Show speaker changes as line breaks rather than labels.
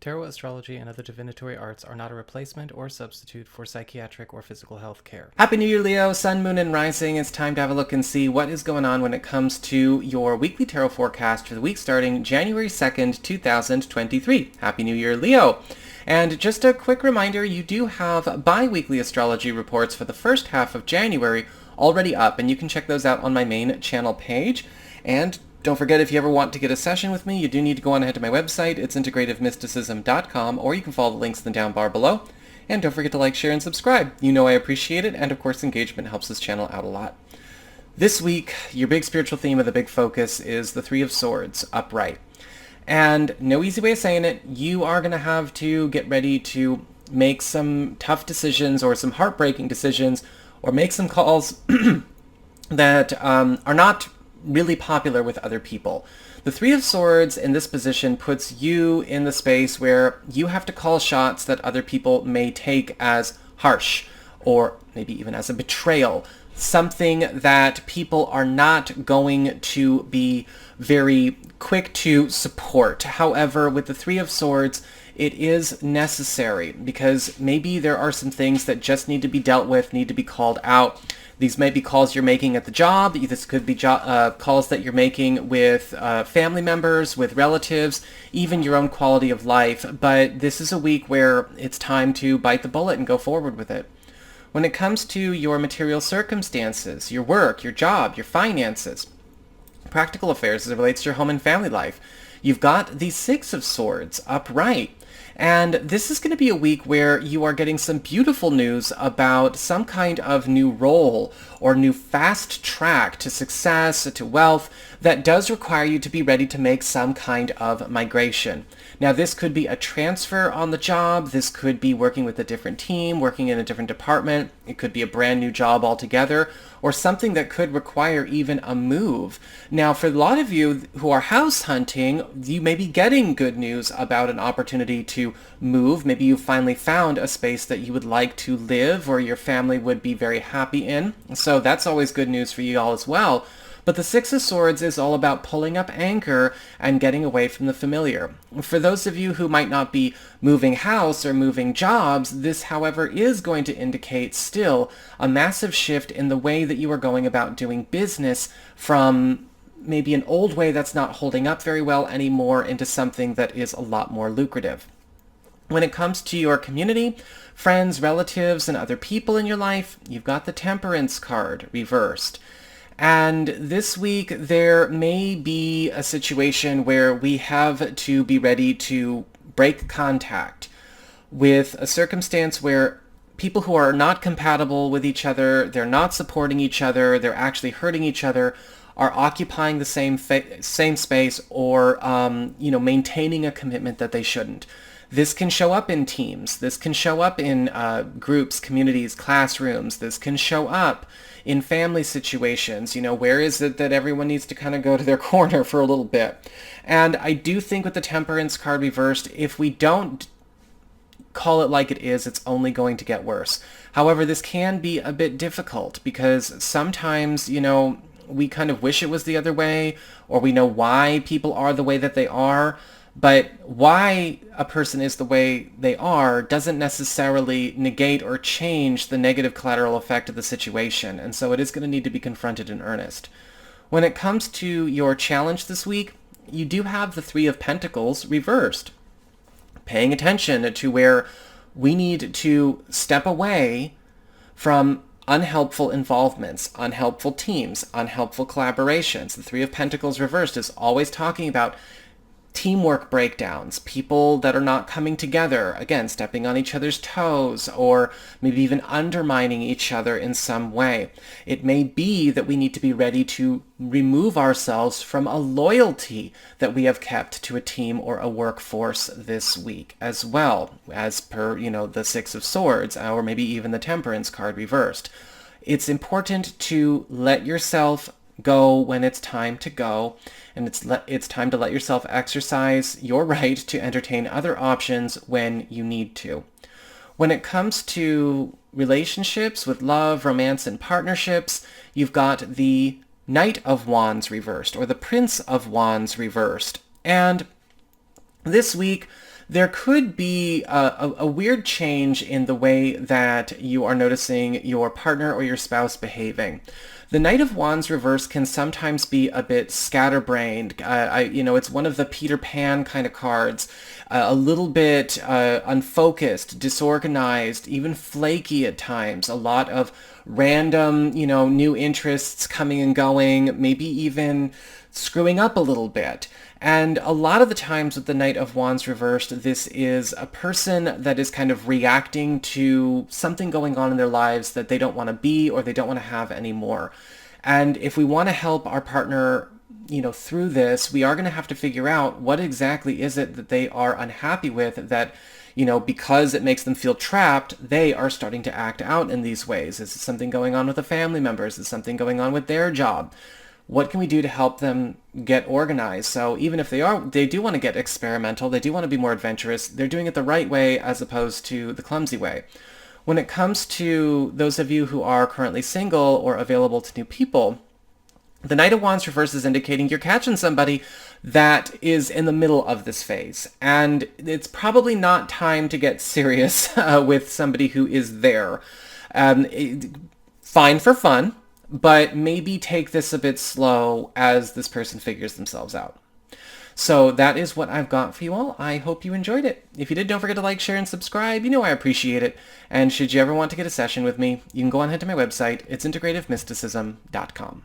Tarot astrology and other divinatory arts are not a replacement or substitute for psychiatric or physical health care. Happy New Year, Leo, Sun, Moon, and Rising. It's time to have a look and see what is going on when it comes to your weekly tarot forecast for the week starting January 2nd, 2023. Happy New Year, Leo. And just a quick reminder, you do have bi-weekly astrology reports for the first half of January already up, and you can check those out on my main channel page. And don't forget, if you ever want to get a session with me, you do need to go on ahead to my website. It's integrativemysticism.com, or you can follow the links in the down bar below. And don't forget to like, share, and subscribe. You know I appreciate it, and of course engagement helps this channel out a lot. This week, your big spiritual theme of the big focus is the Three of Swords, upright. And no easy way of saying it, you are going to have to get ready to make some tough decisions or some heartbreaking decisions, or make some calls that are not really popular with other people. The Three of Swords in this position puts you in the space where you have to call shots that other people may take as harsh, or maybe even as a betrayal, something that people are not going to be very quick to support. However, with the Three of Swords, it is necessary because maybe there are some things that just need to be dealt with, need to be called out. These may be calls you're making at the job. This could be calls that you're making with family members, with relatives, even your own quality of life. But this is a week where it's time to bite the bullet and go forward with it. When it comes to your material circumstances, your work, your job, your finances, practical affairs as it relates to your home and family life, you've got the Six of Swords upright. And this is going to be a week where you are getting some beautiful news about some kind of new role or new fast track to success, to wealth, that does require you to be ready to make some kind of migration. Now, this could be a transfer on the job. This could be working with a different team, working in a different department. It could be a brand new job altogether, or something that could require even a move. Now, for a lot of you who are house hunting, you may be getting good news about an opportunity to move. Maybe you finally found a space that you would like to live or your family would be very happy in. So that's always good news for you all as well. But the Six of Swords is all about pulling up anchor and getting away from the familiar. For those of you who might not be moving house or moving jobs, this, however, is going to indicate still a massive shift in the way that you are going about doing business from maybe an old way that's not holding up very well anymore into something that is a lot more lucrative. When it comes to your community, friends, relatives, and other people in your life, you've got the Temperance card reversed. And this week, there may be a situation where we have to be ready to break contact with a circumstance where people who are not compatible with each other, they're not supporting each other, they're actually hurting each other, are occupying the same space, or maintaining a commitment that they shouldn't. This can show up in teams. This can show up in groups, communities, classrooms. This can show up in family situations. Where is it that everyone needs to kind of go to their corner for a little bit? And I do think with the Temperance card reversed, if we don't call it like it is, it's only going to get worse. However, this can be a bit difficult because sometimes, we kind of wish it was the other way, or we know why people are the way that they are. But why a person is the way they are doesn't necessarily negate or change the negative collateral effect of the situation. And so it is going to need to be confronted in earnest. When it comes to your challenge this week, you do have the Three of Pentacles reversed. Paying attention to where we need to step away from unhelpful involvements, unhelpful teams, unhelpful collaborations. The Three of Pentacles reversed is always talking about teamwork breakdowns, people that are not coming together, again, stepping on each other's toes, or maybe even undermining each other in some way. It may be that we need to be ready to remove ourselves from a loyalty that we have kept to a team or a workforce this week as well, as per, the Six of Swords, or maybe even the Temperance card reversed. It's important to let yourself go when it's time to go, and it's time to let yourself exercise your right to entertain other options when you need to. When it comes to relationships with love, romance, and partnerships, you've got the Knight of Wands reversed, or the Prince of Wands reversed. And this week, there could be a weird change in the way that you are noticing your partner or your spouse behaving. The Knight of Wands reverse can sometimes be a bit scatterbrained. It's one of the Peter Pan kind of cards, a little bit unfocused, disorganized, even flaky at times. A lot of random, new interests coming and going, maybe even screwing up a little bit. And a lot of the times with the Knight of Wands reversed, this is a person that is kind of reacting to something going on in their lives that they don't want to be or they don't want to have anymore. And if we want to help our partner, through this, we are going to have to figure out what exactly is it that they are unhappy with that, because it makes them feel trapped, they are starting to act out in these ways. Is something going on with a family member? Is something going on with their job? What can we do to help them get organized? So even if they do want to get experimental, they do want to be more adventurous, they're doing it the right way as opposed to the clumsy way. When it comes to those of you who are currently single or available to new people, the Knight of Wands reverse is indicating you're catching somebody that is in the middle of this phase. And it's probably not time to get serious with somebody who is there. Fine for fun, but maybe take this a bit slow as this person figures themselves out. So that is what I've got for you all. I hope you enjoyed it. If you did, don't forget to like, share, and subscribe. I appreciate it. And should you ever want to get a session with me, you can go on ahead to my website. It's integrativemysticism.com.